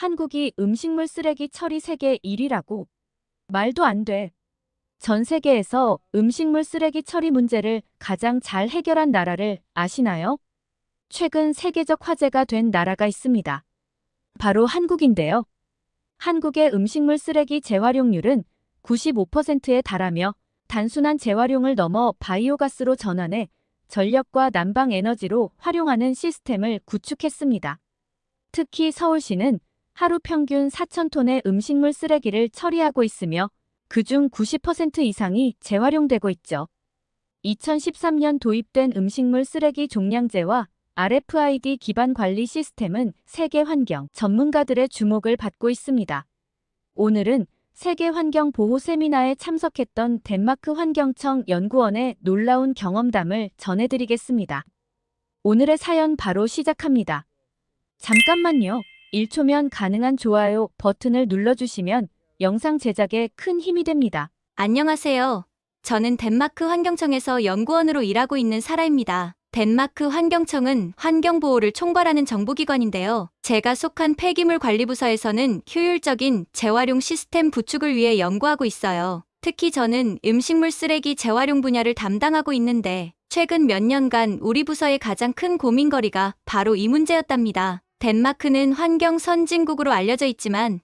한국이 음식물 쓰레기 처리 세계 1위라고? 말도 안 돼. 전 세계에서 음식물 쓰레기 처리 문제를 가장 잘 해결한 나라를 아시나요? 최근 세계적 화제가 된 나라가 있습니다. 바로 한국인데요. 한국의 음식물 쓰레기 재활용률은 95%에 달하며 단순한 재활용을 넘어 바이오가스로 전환해 전력과 난방 에너지로 활용하는 시스템을 구축했습니다. 특히 서울시는 하루 평균 4,000톤의 음식물 쓰레기를 처리하고 있으며 그중 90% 이상이 재활용되고 있죠. 2013년 도입된 음식물 쓰레기 종량제와 RFID 기반 관리 시스템은 세계 환경 전문가들의 주목을 받고 있습니다. 오늘은 세계 환경 보호 세미나에 참석했던 덴마크 환경청 연구원의 놀라운 경험담을 전해드리겠습니다. 오늘의 사연 바로 시작합니다. 잠깐만요. 1초면 가능한 좋아요 버튼을 눌러주시면 영상 제작에 큰 힘이 됩니다. 안녕하세요. 저는 덴마크 환경청에서 연구원으로 일하고 있는 사라입니다. 덴마크 환경청은 환경보호를 총괄하는 정부기관인데요. 제가 속한 폐기물 관리부서에서는 효율적인 재활용 시스템 구축을 위해 연구하고 있어요. 특히 저는 음식물 쓰레기 재활용 분야를 담당하고 있는데 최근 몇 년간 우리 부서의 가장 큰 고민거리가 바로 이 문제였답니다. 덴마크는 환경 선진국으로 알려져 있지만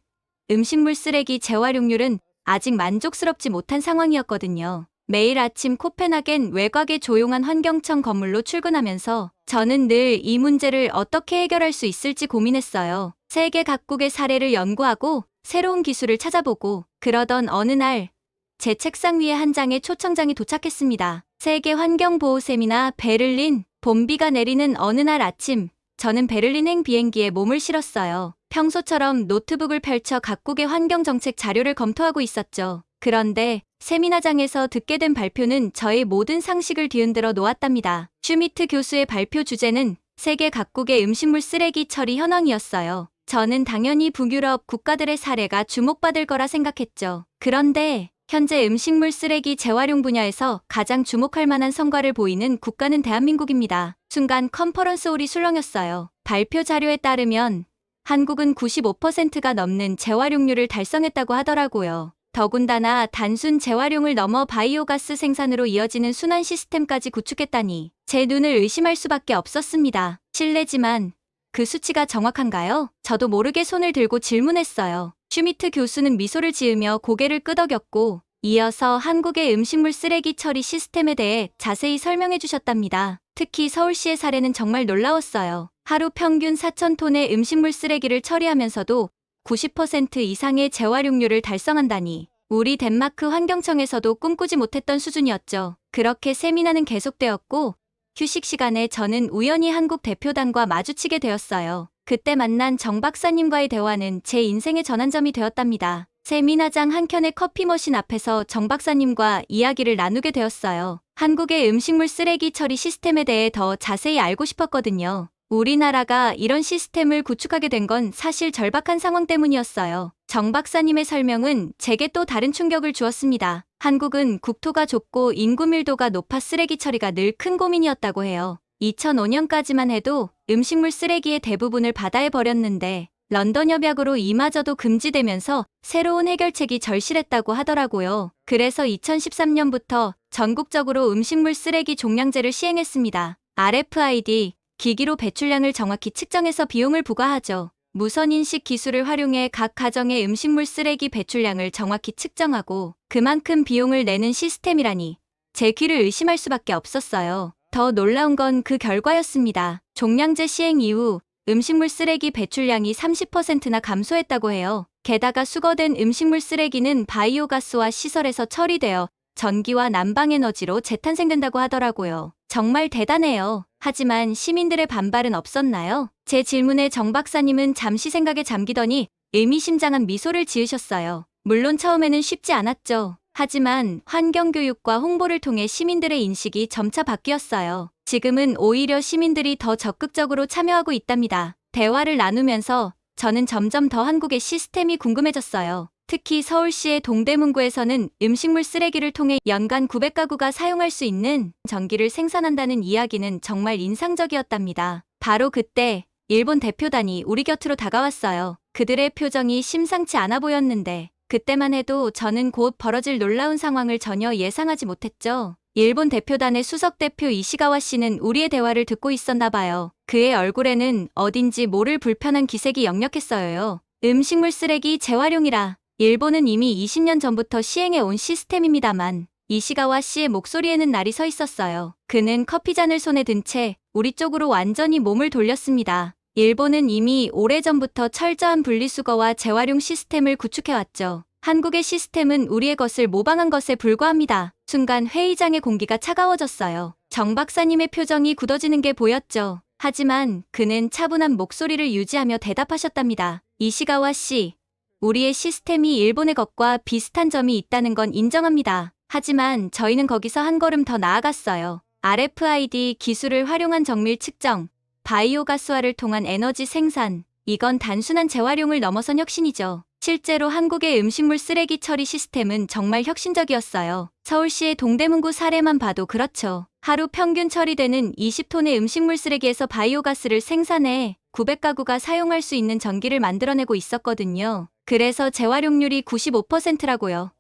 음식물 쓰레기 재활용률은 아직 만족스럽지 못한 상황이었거든요. 매일 아침 코펜하겐 외곽의 조용한 환경청 건물로 출근하면서 저는 늘 이 문제를 어떻게 해결할 수 있을지 고민했어요. 세계 각국의 사례를 연구하고 새로운 기술을 찾아보고 그러던 어느 날 제 책상 위에 한 장의 초청장이 도착했습니다. 세계 환경보호 세미나 베를린. 봄비가 내리는 어느 날 아침 저는 베를린행 비행기에 몸을 실었어요. 평소처럼 노트북을 펼쳐 각국의 환경정책 자료를 검토하고 있었죠. 그런데 세미나장에서 듣게 된 발표는 저의 모든 상식을 뒤흔들어 놓았답니다. 슈미트 교수의 발표 주제는 세계 각국의 음식물 쓰레기 처리 현황이었어요. 저는 당연히 북유럽 국가들의 사례가 주목받을 거라 생각했죠. 그런데 현재 음식물 쓰레기 재활용 분야에서 가장 주목할 만한 성과를 보이는 국가는 대한민국입니다. 순간 컨퍼런스 홀이 술렁였어요. 발표 자료에 따르면 한국은 95%가 넘는 재활용률을 달성했다고 하더라고요. 더군다나 단순 재활용을 넘어 바이오가스 생산으로 이어지는 순환 시스템까지 구축했다니 제 눈을 의심할 수밖에 없었습니다. 실례지만 그 수치가 정확한가요? 저도 모르게 손을 들고 질문했어요. 슈미트 교수는 미소를 지으며 고개를 끄덕였고 이어서 한국의 음식물 쓰레기 처리 시스템에 대해 자세히 설명해 주셨답니다. 특히 서울시의 사례는 정말 놀라웠어요. 하루 평균 4,000톤의 음식물 쓰레기를 처리하면서도 90% 이상의 재활용률을 달성한다니 우리 덴마크 환경청에서도 꿈꾸지 못했던 수준이었죠. 그렇게 세미나는 계속되었고 휴식 시간에 저는 우연히 한국 대표단과 마주치게 되었어요. 그때 만난 정 박사님과의 대화는 제 인생의 전환점이 되었답니다. 세미나장 한켠의 커피 머신 앞에서 정 박사님과 이야기를 나누게 되었어요. 한국의 음식물 쓰레기 처리 시스템에 대해 더 자세히 알고 싶었거든요. 우리나라가 이런 시스템을 구축하게 된 건 사실 절박한 상황 때문이었어요. 정 박사님의 설명은 제게 또 다른 충격을 주었습니다. 한국은 국토가 좁고 인구 밀도가 높아 쓰레기 처리가 늘 큰 고민이었다고 해요. 2005년까지만 해도 음식물 쓰레기의 대부분을 바다에 버렸는데 런던 협약으로 이마저도 금지되면서 새로운 해결책이 절실했다고 하더라고요. 그래서 2013년부터 전국적으로 음식물 쓰레기 종량제를 시행했습니다. RFID 기기로 배출량을 정확히 측정해서 비용을 부과하죠. 무선인식 기술을 활용해 각 가정의 음식물 쓰레기 배출량을 정확히 측정하고 그만큼 비용을 내는 시스템이라니 제 귀를 의심할 수밖에 없었어요. 더 놀라운 건 그 결과였습니다. 종량제 시행 이후 음식물 쓰레기 배출량이 30%나 감소했다고 해요. 게다가 수거된 음식물 쓰레기는 바이오가스와 시설에서 처리되어 전기와 난방에너지로 재탄생된다고 하더라고요. 정말 대단해요. 하지만 시민들의 반발은 없었나요? 제 질문에 정 박사님은 잠시 생각에 잠기더니 의미심장한 미소를 지으셨어요. 물론 처음에는 쉽지 않았죠. 하지만 환경교육과 홍보를 통해 시민들의 인식이 점차 바뀌었어요. 지금은 오히려 시민들이 더 적극적으로 참여하고 있답니다. 대화를 나누면서 저는 점점 더 한국의 시스템이 궁금해졌어요. 특히 서울시의 동대문구에서는 음식물 쓰레기를 통해 연간 900가구가 사용할 수 있는 전기를 생산한다는 이야기는 정말 인상적이었답니다. 바로 그때 일본 대표단이 우리 곁으로 다가왔어요. 그들의 표정이 심상치 않아 보였는데 그때만 해도 저는 곧 벌어질 놀라운 상황을 전혀 예상하지 못했죠. 일본 대표단의 수석 대표 이시가와 씨는 우리의 대화를 듣고 있었나 봐요. 그의 얼굴에는 어딘지 모를 불편한 기색이 역력했어요. 음식물 쓰레기 재활용이라. 일본은 이미 20년 전부터 시행해 온 시스템입니다만 이시가와 씨의 목소리에는 날이 서 있었어요. 그는 커피잔을 손에 든 채 우리 쪽으로 완전히 몸을 돌렸습니다. 일본은 이미 오래전부터 철저한 분리수거와 재활용 시스템을 구축해왔죠. 한국의 시스템은 우리의 것을 모방한 것에 불과합니다. 순간 회의장의 공기가 차가워졌어요. 정 박사님의 표정이 굳어지는 게 보였죠. 하지만 그는 차분한 목소리를 유지하며 대답하셨답니다. 이시가와 씨, 우리의 시스템이 일본의 것과 비슷한 점이 있다는 건 인정합니다. 하지만 저희는 거기서 한 걸음 더 나아갔어요. RFID 기술을 활용한 정밀 측정, 바이오가스화를 통한 에너지 생산, 이건 단순한 재활용을 넘어선 혁신이죠. 실제로 한국의 음식물 쓰레기 처리 시스템은 정말 혁신적이었어요. 서울시의 동대문구 사례만 봐도 그렇죠. 하루 평균 처리되는 20톤의 음식물 쓰레기에서 바이오가스를 생산해 900가구가 사용할 수 있는 전기를 만들어내고 있었거든요. 그래서 재활용률이 95%라고요.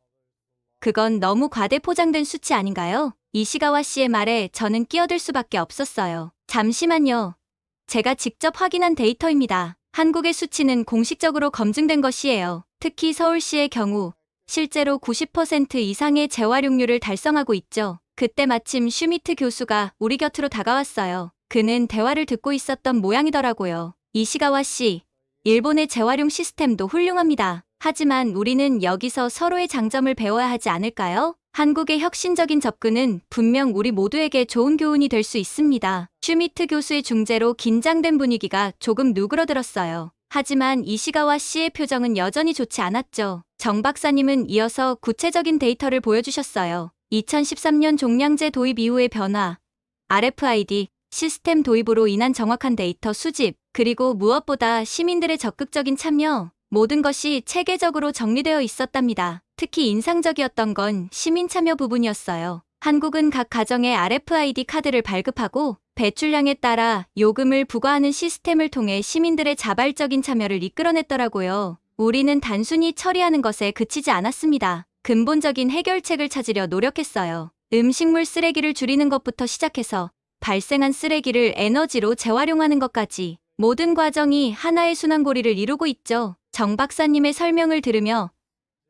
그건 너무 과대 포장된 수치 아닌가요? 이시가와 씨의 말에 저는 끼어들 수밖에 없었어요. 잠시만요. 제가 직접 확인한 데이터입니다. 한국의 수치는 공식적으로 검증된 것이에요. 특히 서울시의 경우 실제로 90% 이상의 재활용률을 달성하고 있죠. 그때 마침 슈미트 교수가 우리 곁으로 다가왔어요. 그는 대화를 듣고 있었던 모양이더라고요. 이시가와 씨, 일본의 재활용 시스템도 훌륭합니다. 하지만 우리는 여기서 서로의 장점을 배워야 하지 않을까요? 한국의 혁신적인 접근은 분명 우리 모두에게 좋은 교훈이 될 수 있습니다. 슈미트 교수의 중재로 긴장된 분위기가 조금 누그러들었어요. 하지만 이시가와 씨의 표정은 여전히 좋지 않았죠. 정 박사님은 이어서 구체적인 데이터를 보여주셨어요. 2013년 종량제 도입 이후의 변화, RFID 시스템 도입으로 인한 정확한 데이터 수집, 그리고 무엇보다 시민들의 적극적인 참여, 모든 것이 체계적으로 정리되어 있었답니다. 특히 인상적이었던 건 시민 참여 부분이었어요. 한국은 각 가정에 RFID 카드를 발급하고 배출량에 따라 요금을 부과하는 시스템을 통해 시민들의 자발적인 참여를 이끌어냈더라고요. 우리는 단순히 처리하는 것에 그치지 않았습니다. 근본적인 해결책을 찾으려 노력했어요. 음식물 쓰레기를 줄이는 것부터 시작해서 발생한 쓰레기를 에너지로 재활용하는 것까지 모든 과정이 하나의 순환고리를 이루고 있죠. 정 박사님의 설명을 들으며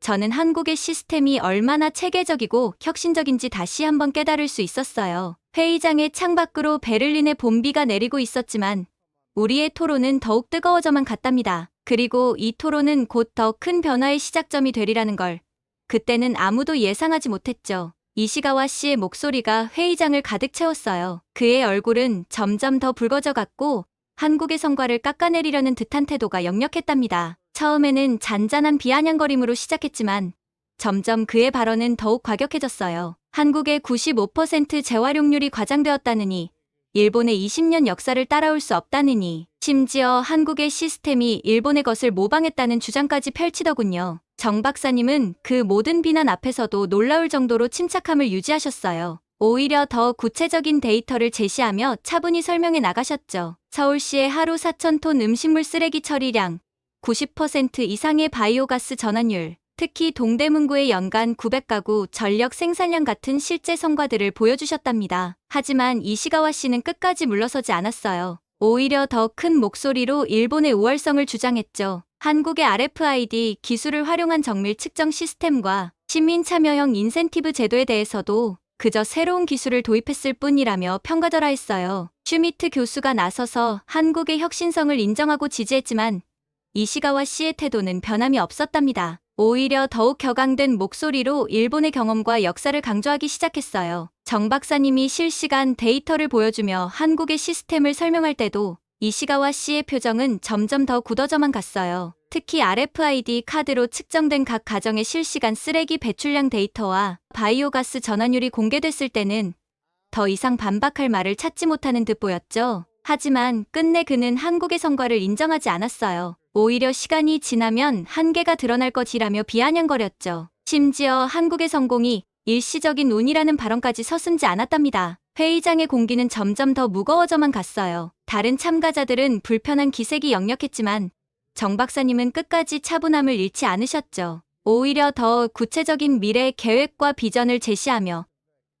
저는 한국의 시스템이 얼마나 체계적이고 혁신적인지 다시 한번 깨달을 수 있었어요. 회의장의 창밖으로 베를린의 봄비가 내리고 있었지만 우리의 토론은 더욱 뜨거워져만 갔답니다. 그리고 이 토론은 곧 더 큰 변화의 시작점이 되리라는 걸 그때는 아무도 예상하지 못했죠. 이시가와 씨의 목소리가 회의장을 가득 채웠어요. 그의 얼굴은 점점 더 붉어져 갔고 한국의 성과를 깎아내리려는 듯한 태도가 역력했답니다. 처음에는 잔잔한 비아냥거림으로 시작했지만 점점 그의 발언은 더욱 과격해졌어요. 한국의 95% 재활용률이 과장되었다느니, 일본의 20년 역사를 따라올 수 없다느니, 심지어 한국의 시스템이 일본의 것을 모방했다는 주장까지 펼치더군요. 정 박사님은 그 모든 비난 앞에서도 놀라울 정도로 침착함을 유지하셨어요. 오히려 더 구체적인 데이터를 제시하며 차분히 설명해 나가셨죠. 서울시의 하루 4,000톤 음식물 쓰레기 처리량, 90% 이상의 바이오가스 전환율, 특히 동대문구의 연간 900가구 전력 생산량 같은 실제 성과들을 보여주셨답니다. 하지만 이시가와 씨는 끝까지 물러서지 않았어요. 오히려 더 큰 목소리로 일본의 우월성을 주장했죠. 한국의 RFID 기술을 활용한 정밀 측정 시스템과 시민 참여형 인센티브 제도에 대해서도 그저 새로운 기술을 도입했을 뿐이라며 평가절하 했어요. 슈미트 교수가 나서서 한국의 혁신성을 인정하고 지지했지만 이시가와 씨의 태도는 변함이 없었답니다. 오히려 더욱 격앙된 목소리로 일본의 경험과 역사를 강조하기 시작했어요. 정 박사님이 실시간 데이터를 보여주며 한국의 시스템을 설명할 때도 이시가와 씨의 표정은 점점 더 굳어져만 갔어요. 특히 RFID 카드로 측정된 각 가정의 실시간 쓰레기 배출량 데이터와 바이오가스 전환율이 공개됐을 때는 더 이상 반박할 말을 찾지 못하는 듯 보였죠. 하지만 끝내 그는 한국의 성과를 인정하지 않았어요. 오히려 시간이 지나면 한계가 드러날 것이라며 비아냥거렸죠. 심지어 한국의 성공이 일시적인 운이라는 발언까지 서슴지 않았답니다. 회의장의 공기는 점점 더 무거워져만 갔어요. 다른 참가자들은 불편한 기색이 역력했지만 정 박사님은 끝까지 차분함을 잃지 않으셨죠. 오히려 더 구체적인 미래 계획과 비전을 제시하며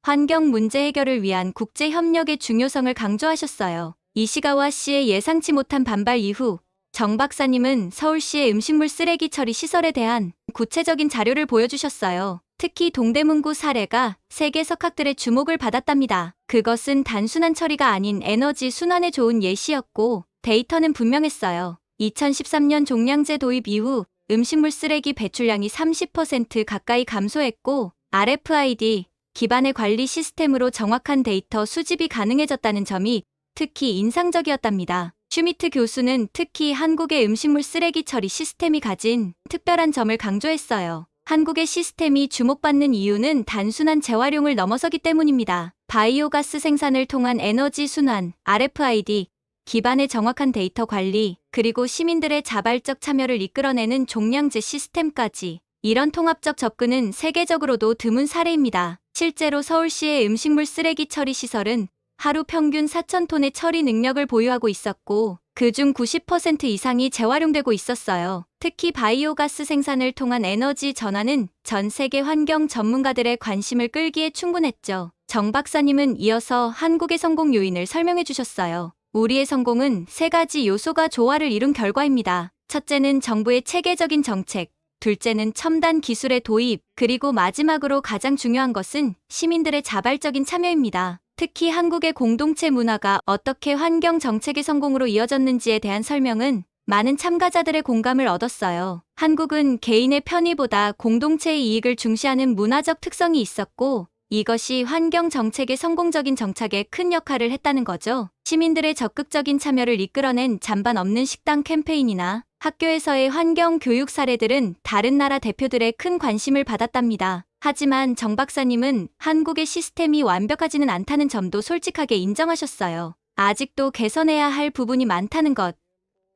환경 문제 해결을 위한 국제 협력의 중요성을 강조하셨어요. 이시가와 씨의 예상치 못한 반발 이후 정 박사님은 서울시의 음식물 쓰레기 처리 시설에 대한 구체적인 자료를 보여주셨어요. 특히 동대문구 사례가 세계 석학들의 주목을 받았답니다. 그것은 단순한 처리가 아닌 에너지 순환에 좋은 예시였고 데이터는 분명했어요. 2013년 종량제 도입 이후 음식물 쓰레기 배출량이 30% 가까이 감소했고 RFID 기반의 관리 시스템으로 정확한 데이터 수집이 가능해졌다는 점이 특히 인상적이었답니다. 슈미트 교수는 특히 한국의 음식물 쓰레기 처리 시스템이 가진 특별한 점을 강조했어요. 한국의 시스템이 주목받는 이유는 단순한 재활용을 넘어서기 때문입니다. 바이오가스 생산을 통한 에너지 순환, RFID, 기반의 정확한 데이터 관리, 그리고 시민들의 자발적 참여를 이끌어내는 종량제 시스템까지. 이런 통합적 접근은 세계적으로도 드문 사례입니다. 실제로 서울시의 음식물 쓰레기 처리 시설은 하루 평균 4,000톤의 처리 능력을 보유하고 있었고 그중 90% 이상이 재활용되고 있었어요. 특히 바이오가스 생산을 통한 에너지 전환은 전 세계 환경 전문가들의 관심을 끌기에 충분했죠. 정 박사님은 이어서 한국의 성공 요인을 설명해 주셨어요. 우리의 성공은 세 가지 요소가 조화를 이룬 결과입니다. 첫째는 정부의 체계적인 정책, 둘째는 첨단 기술의 도입, 그리고 마지막으로 가장 중요한 것은 시민들의 자발적인 참여입니다. 특히 한국의 공동체 문화가 어떻게 환경 정책의 성공으로 이어졌는지에 대한 설명은 많은 참가자들의 공감을 얻었어요. 한국은 개인의 편의보다 공동체의 이익을 중시하는 문화적 특성이 있었고 이것이 환경 정책의 성공적인 정착에 큰 역할을 했다는 거죠. 시민들의 적극적인 참여를 이끌어낸 잔반 없는 식당 캠페인이나 학교에서의 환경 교육 사례들은 다른 나라 대표들의 큰 관심을 받았답니다. 하지만 정 박사님은 한국의 시스템이 완벽하지는 않다는 점도 솔직하게 인정하셨어요. 아직도 개선해야 할 부분이 많다는 것,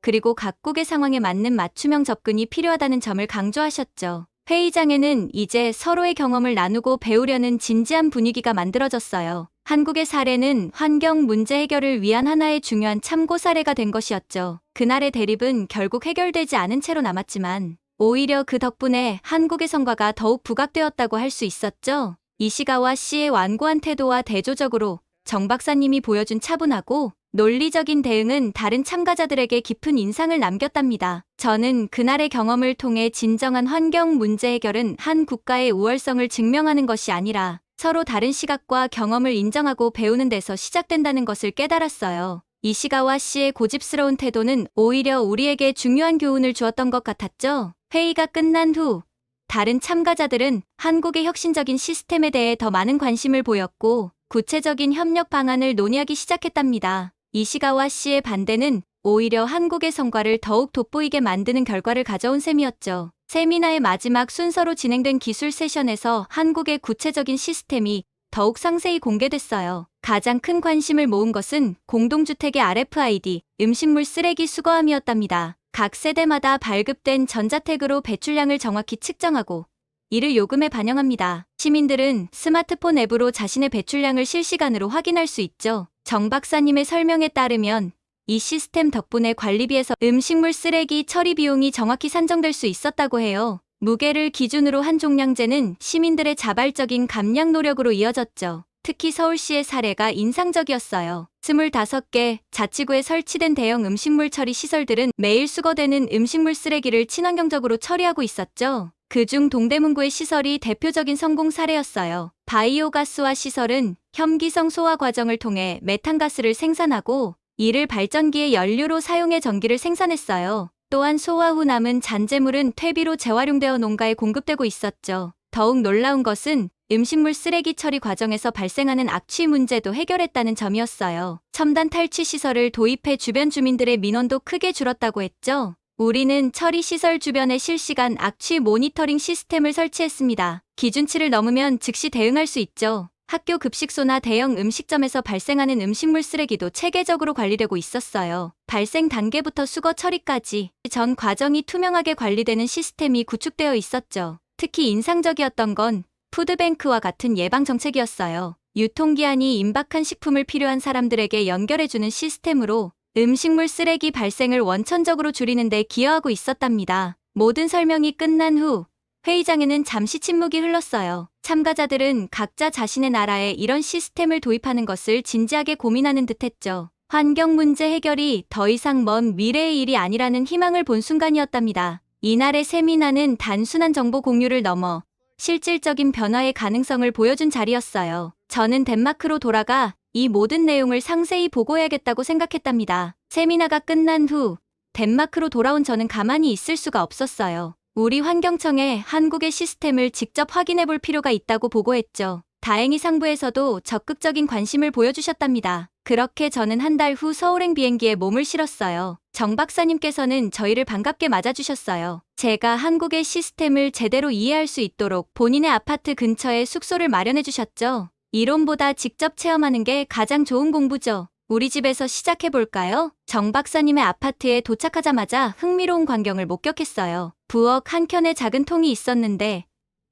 그리고 각국의 상황에 맞는 맞춤형 접근이 필요하다는 점을 강조하셨죠. 회의장에는 이제 서로의 경험을 나누고 배우려는 진지한 분위기가 만들어졌어요. 한국의 사례는 환경 문제 해결을 위한 하나의 중요한 참고 사례가 된 것이었죠. 그날의 대립은 결국 해결되지 않은 채로 남았지만 오히려 그 덕분에 한국의 성과가 더욱 부각되었다고 할 수 있었죠. 이시가와 씨의 완고한 태도와 대조적으로 정 박사님이 보여준 차분하고 논리적인 대응은 다른 참가자들에게 깊은 인상을 남겼답니다. 저는 그날의 경험을 통해 진정한 환경 문제 해결은 한 국가의 우월성을 증명하는 것이 아니라 서로 다른 시각과 경험을 인정하고 배우는 데서 시작된다는 것을 깨달았어요. 이시가와 씨의 고집스러운 태도는 오히려 우리에게 중요한 교훈을 주었던 것 같았죠. 회의가 끝난 후 다른 참가자들은 한국의 혁신적인 시스템에 대해 더 많은 관심을 보였고 구체적인 협력 방안을 논의하기 시작했답니다. 이시가와 씨의 반대는 오히려 한국의 성과를 더욱 돋보이게 만드는 결과를 가져온 셈이었죠. 세미나의 마지막 순서로 진행된 기술 세션에서 한국의 구체적인 시스템이 더욱 상세히 공개됐어요. 가장 큰 관심을 모은 것은 공동주택의 RFID, 음식물 쓰레기 수거함이었답니다. 각 세대마다 발급된 전자택으로 배출량을 정확히 측정하고 이를 요금에 반영합니다. 시민들은 스마트폰 앱으로 자신의 배출량을 실시간으로 확인할 수 있죠. 정 박사님의 설명에 따르면 이 시스템 덕분에 관리비에서 음식물 쓰레기 처리 비용이 정확히 산정될 수 있었다고 해요. 무게를 기준으로 한 종량제는 시민들의 자발적인 감량 노력으로 이어졌죠. 특히 서울시의 사례가 인상적이었어요. 25개 자치구에 설치된 대형 음식물 처리 시설들은 매일 수거되는 음식물 쓰레기를 친환경적으로 처리하고 있었죠. 그중 동대문구의 시설이 대표적인 성공 사례였어요. 바이오가스화 시설은 혐기성 소화 과정을 통해 메탄가스를 생산하고 이를 발전기의 연료로 사용해 전기를 생산했어요. 또한 소화 후 남은 잔재물은 퇴비로 재활용되어 농가에 공급되고 있었죠. 더욱 놀라운 것은 음식물 쓰레기 처리 과정에서 발생하는 악취 문제도 해결했다는 점이었어요. 첨단 탈취 시설을 도입해 주변 주민들의 민원도 크게 줄었다고 했죠. 우리는 처리 시설 주변에 실시간 악취 모니터링 시스템을 설치했습니다. 기준치를 넘으면 즉시 대응할 수 있죠. 학교 급식소나 대형 음식점에서 발생하는 음식물 쓰레기도 체계적으로 관리되고 있었어요. 발생 단계부터 수거 처리까지 전 과정이 투명하게 관리되는 시스템이 구축되어 있었죠. 특히 인상적이었던 건 푸드뱅크와 같은 예방 정책이었어요. 유통기한이 임박한 식품을 필요한 사람들에게 연결해주는 시스템으로 음식물 쓰레기 발생을 원천적으로 줄이는 데 기여하고 있었답니다. 모든 설명이 끝난 후 회의장에는 잠시 침묵이 흘렀어요. 참가자들은 각자 자신의 나라에 이런 시스템을 도입하는 것을 진지하게 고민하는 듯했죠. 환경 문제 해결이 더 이상 먼 미래의 일이 아니라는 희망을 본 순간이었답니다. 이날의 세미나는 단순한 정보 공유를 넘어 실질적인 변화의 가능성을 보여준 자리였어요. 저는 덴마크로 돌아가 이 모든 내용을 상세히 보고해야겠다고 생각했답니다. 세미나가 끝난 후 덴마크로 돌아온 저는 가만히 있을 수가 없었어요. 우리 환경청에 한국의 시스템을 직접 확인해 볼 필요가 있다고 보고했죠. 다행히 상부에서도 적극적인 관심을 보여주셨답니다. 그렇게 저는 한 달 후 서울행 비행기에 몸을 실었어요. 정 박사님께서는 저희를 반갑게 맞아주셨어요. 제가 한국의 시스템을 제대로 이해할 수 있도록 본인의 아파트 근처에 숙소를 마련해 주셨죠. 이론보다 직접 체험하는 게 가장 좋은 공부죠. 우리 집에서 시작해볼까요? 정 박사님의 아파트에 도착하자마자 흥미로운 광경을 목격했어요. 부엌 한켠에 작은 통이 있었는데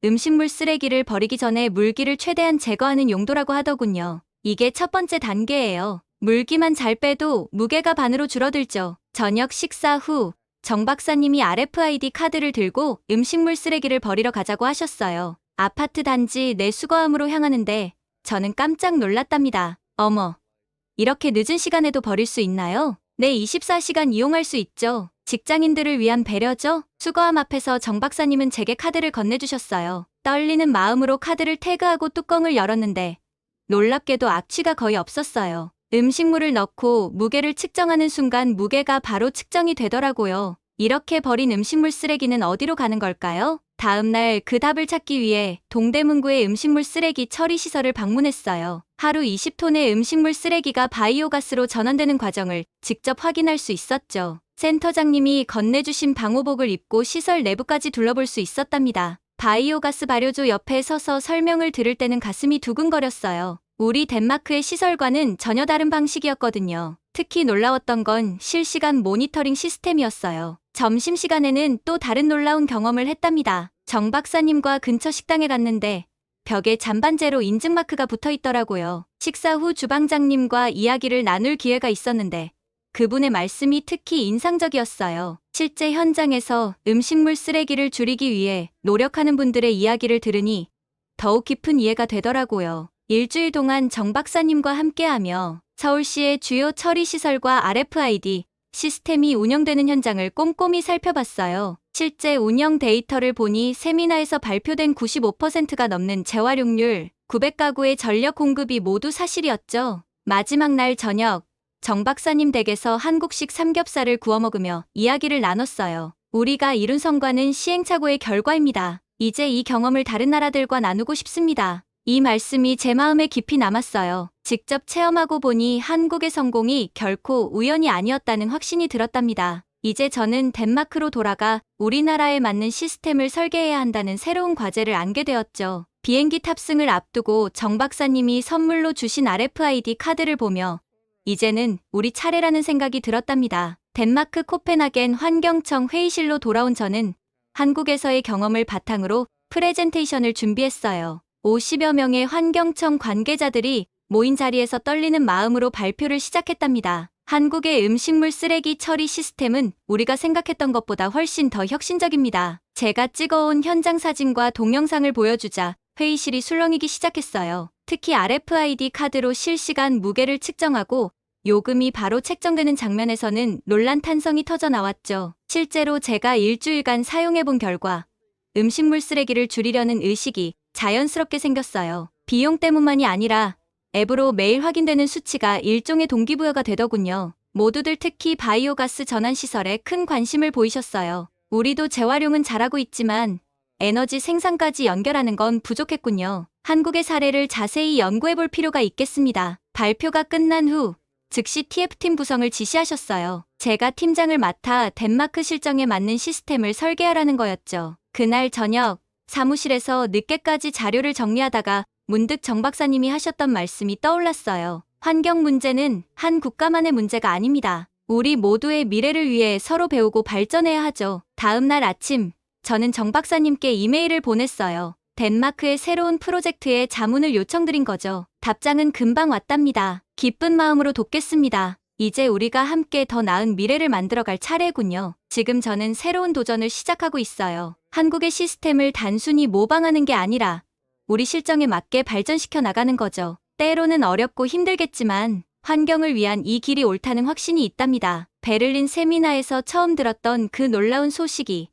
음식물 쓰레기를 버리기 전에 물기를 최대한 제거하는 용도라고 하더군요. 이게 첫 번째 단계예요. 물기만 잘 빼도 무게가 반으로 줄어들죠. 저녁 식사 후 정 박사님이 RFID 카드를 들고 음식물 쓰레기를 버리러 가자고 하셨어요. 아파트 단지 내 수거함으로 향하는데 저는 깜짝 놀랐답니다. 어머, 이렇게 늦은 시간에도 버릴 수 있나요? 네, 24시간 이용할 수 있죠. 직장인들을 위한 배려죠? 수거함 앞에서 정 박사님은 제게 카드를 건네주셨어요. 떨리는 마음으로 카드를 태그하고 뚜껑을 열었는데 놀랍게도 악취가 거의 없었어요. 음식물을 넣고 무게를 측정하는 순간 무게가 바로 측정이 되더라고요. 이렇게 버린 음식물 쓰레기는 어디로 가는 걸까요? 다음날 그 답을 찾기 위해 동대문구의 음식물 쓰레기 처리 시설을 방문했어요. 하루 20톤의 음식물 쓰레기가 바이오가스로 전환되는 과정을 직접 확인할 수 있었죠. 센터장님이 건네주신 방호복을 입고 시설 내부까지 둘러볼 수 있었답니다. 바이오가스 발효조 옆에 서서 설명을 들을 때는 가슴이 두근거렸어요. 우리 덴마크의 시설과는 전혀 다른 방식이었거든요. 특히 놀라웠던 건 실시간 모니터링 시스템이었어요. 점심시간에는 또 다른 놀라운 경험을 했답니다. 정 박사님과 근처 식당에 갔는데 벽에 잔반제로 인증마크가 붙어 있더라고요. 식사 후 주방장님과 이야기를 나눌 기회가 있었는데 그분의 말씀이 특히 인상적이었어요. 실제 현장에서 음식물 쓰레기를 줄이기 위해 노력하는 분들의 이야기를 들으니 더욱 깊은 이해가 되더라고요. 일주일 동안 정 박사님과 함께하며 서울시의 주요 처리시설과 RFID 시스템이 운영되는 현장을 꼼꼼히 살펴봤어요. 실제 운영 데이터를 보니 세미나에서 발표된 95%가 넘는 재활용률, 900가구의 전력 공급이 모두 사실이었죠. 마지막 날 저녁, 정 박사님 댁에서 한국식 삼겹살을 구워 먹으며 이야기를 나눴어요. 우리가 이룬 성과는 시행착오의 결과입니다. 이제 이 경험을 다른 나라들과 나누고 싶습니다. 이 말씀이 제 마음에 깊이 남았어요. 직접 체험하고 보니 한국의 성공이 결코 우연이 아니었다는 확신이 들었답니다. 이제 저는 덴마크로 돌아가 우리나라에 맞는 시스템을 설계해야 한다는 새로운 과제를 안게 되었죠. 비행기 탑승을 앞두고 정 박사님이 선물로 주신 RFID 카드를 보며 이제는 우리 차례라는 생각이 들었답니다. 덴마크 코펜하겐 환경청 회의실로 돌아온 저는 한국에서의 경험을 바탕으로 프레젠테이션을 준비했어요. 50여 명의 환경청 관계자들이 모인 자리에서 떨리는 마음으로 발표를 시작했답니다. 한국의 음식물 쓰레기 처리 시스템은 우리가 생각했던 것보다 훨씬 더 혁신적입니다. 제가 찍어온 현장 사진과 동영상을 보여주자 회의실이 술렁이기 시작했어요. 특히 RFID 카드로 실시간 무게를 측정하고 요금이 바로 책정되는 장면에서는 논란 탄성이 터져 나왔죠. 실제로 제가 일주일간 사용해본 결과 음식물 쓰레기를 줄이려는 의식이 자연스럽게 생겼어요. 비용 때문만이 아니라 앱으로 매일 확인되는 수치가 일종의 동기부여가 되더군요. 모두들 특히 바이오가스 전환시설에 큰 관심을 보이셨어요. 우리도 재활용은 잘하고 있지만 에너지 생산까지 연결하는 건 부족했군요. 한국의 사례를 자세히 연구해볼 필요가 있겠습니다. 발표가 끝난 후 즉시 TF팀 구성을 지시하셨어요. 제가 팀장을 맡아 덴마크 실정에 맞는 시스템을 설계하라는 거였죠. 그날 저녁 사무실에서 늦게까지 자료를 정리하다가 문득 정 박사님이 하셨던 말씀이 떠올랐어요. 환경 문제는 한 국가만의 문제가 아닙니다. 우리 모두의 미래를 위해 서로 배우고 발전해야 하죠. 다음 날 아침, 저는 정 박사님께 이메일을 보냈어요. 덴마크의 새로운 프로젝트에 자문을 요청드린 거죠. 답장은 금방 왔답니다. 기쁜 마음으로 돕겠습니다. 이제 우리가 함께 더 나은 미래를 만들어갈 차례군요. 지금 저는 새로운 도전을 시작하고 있어요. 한국의 시스템을 단순히 모방하는 게 아니라 우리 실정에 맞게 발전시켜 나가는 거죠. 때로는 어렵고 힘들겠지만 환경을 위한 이 길이 옳다는 확신이 있답니다. 베를린 세미나에서 처음 들었던 그 놀라운 소식이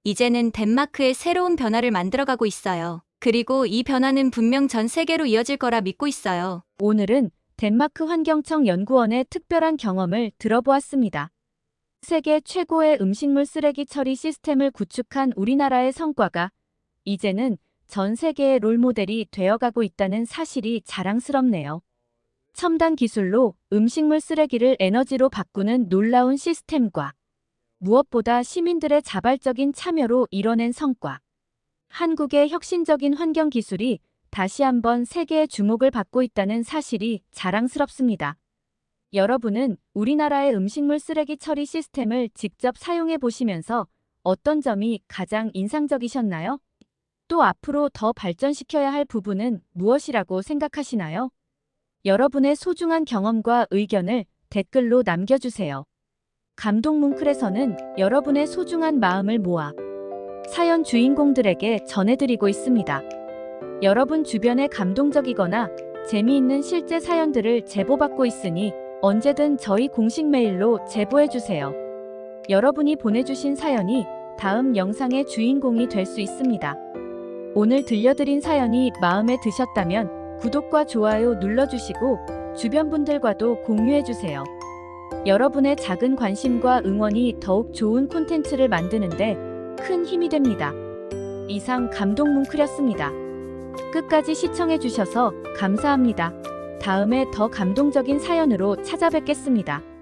이제는 덴마크의 새로운 변화를 만들어가고 있어요. 그리고 이 변화는 분명 전 세계로 이어질 거라 믿고 있어요. 오늘은 덴마크 환경청 연구원의 특별한 경험을 들어보았습니다. 세계 최고의 음식물 쓰레기 처리 시스템을 구축한 우리나라의 성과가 이제는 전 세계의 롤모델이 되어가고 있다는 사실이 자랑스럽네요. 첨단 기술로 음식물 쓰레기를 에너지로 바꾸는 놀라운 시스템과 무엇보다 시민들의 자발적인 참여로 이뤄낸 성과. 한국의 혁신적인 환경 기술이 다시 한번 세계의 주목을 받고 있다는 사실이 자랑스럽습니다. 여러분은 우리나라의 음식물 쓰레기 처리 시스템을 직접 사용해 보시면서 어떤 점이 가장 인상적이셨나요? 또 앞으로 더 발전시켜야 할 부분은 무엇이라고 생각하시나요? 여러분의 소중한 경험과 의견을 댓글로 남겨주세요. 감동뭉클에서는 여러분의 소중한 마음을 모아 사연 주인공들에게 전해드리고 있습니다. 여러분 주변에 감동적이거나 재미있는 실제 사연들을 제보받고 있으니 언제든 저희 공식 메일로 제보해주세요. 여러분이 보내주신 사연이 다음 영상의 주인공이 될 수 있습니다. 오늘 들려드린 사연이 마음에 드셨다면 구독과 좋아요 눌러주시고 주변 분들과도 공유해주세요. 여러분의 작은 관심과 응원이 더욱 좋은 콘텐츠를 만드는데 큰 힘이 됩니다. 이상 감동뭉클이었습니다. 끝까지 시청해주셔서 감사합니다. 다음에 더 감동적인 사연으로 찾아뵙겠습니다.